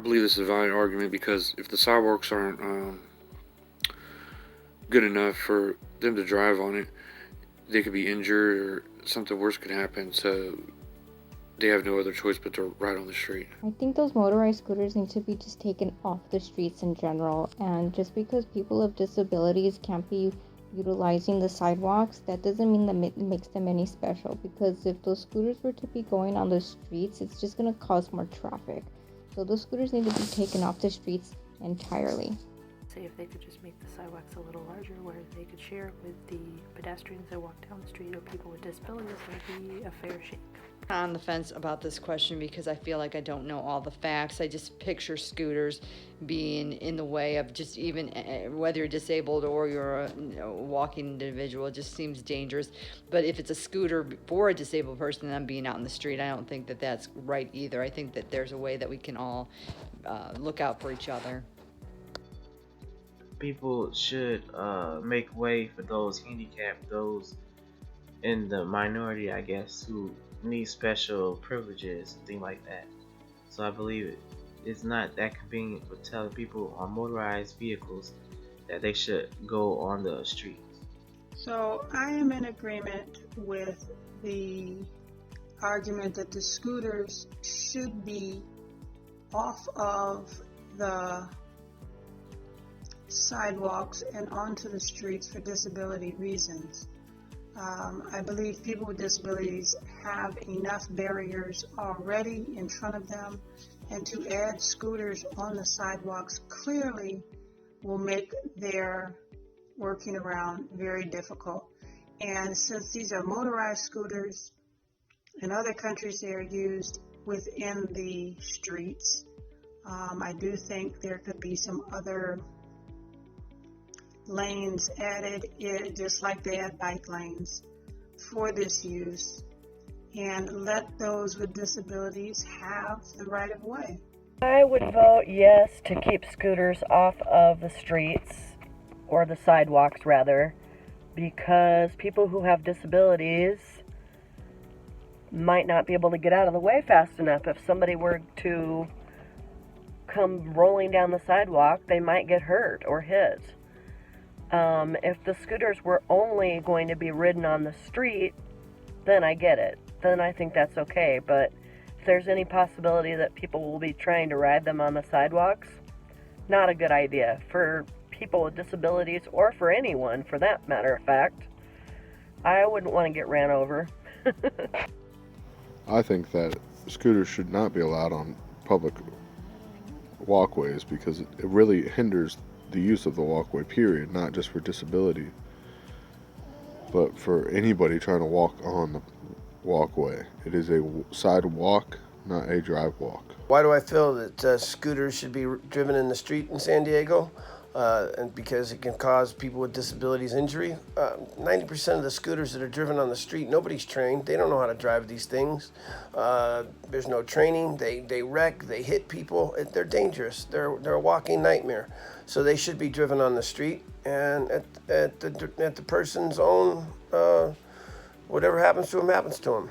believe this is a valid argument because if the sidewalks aren't good enough for them to drive on it, they could be injured or something worse could happen. So they have no other choice but to ride on the street. I think those motorized scooters need to be just taken off the streets in general. And just because people with disabilities can't be utilizing the sidewalks, that doesn't mean that it makes them any special. Because if those scooters were to be going on the streets, it's just going to cause more traffic. So those scooters need to be taken off the streets entirely. Say if they could just make the sidewalks a little larger where they could share with the pedestrians that walk down the street or people with disabilities, that would be a fair shake. On the fence about this question because I feel like I don't know all the facts. I just picture scooters being in the way of just even whether you're disabled or you're a walking individual. It just seems dangerous. But if it's a scooter for a disabled person and I'm being out in the street, I don't think that that's right either. I think that there's a way that we can all look out for each other. People should make way for those handicapped, those in the minority, I guess, who need special privileges and things like that. So I believe it's not that convenient for telling people on motorized vehicles that they should go on the streets. So I am in agreement with the argument that the scooters should be off of the sidewalks and onto the streets for disability reasons. I believe people with disabilities have enough barriers already in front of them, and to add scooters on the sidewalks clearly will make their working around very difficult. And since these are motorized scooters, in other countries they are used within the streets, I do think there could be some other lanes added, just like they had bike lanes for this use, and let those with disabilities have the right of way. I would vote yes to keep scooters off of the streets, or the sidewalks rather, because people who have disabilities might not be able to get out of the way fast enough. If somebody were to come rolling down the sidewalk, they might get hurt or hit. If the scooters were only going to be ridden on the street, then I get it. Then I think that's okay. But if there's any possibility that people will be trying to ride them on the sidewalks, not a good idea for people with disabilities, or for anyone for that matter of fact. I wouldn't want to get ran over. I think that scooters should not be allowed on public walkways because it really hinders the use of the walkway, period, not just for disability, but for anybody trying to walk on the walkway. It is a sidewalk, not a drive walk. Why do I feel that scooters should be driven in the street in San Diego? And because it can cause people with disabilities injury. 90% of the scooters that are driven on the street, nobody's trained. They don't know how to drive these things. There's no training. They wreck. They hit people. They're dangerous. They're a walking nightmare. So they should be driven on the street and at the person's own. Whatever happens to them happens to them.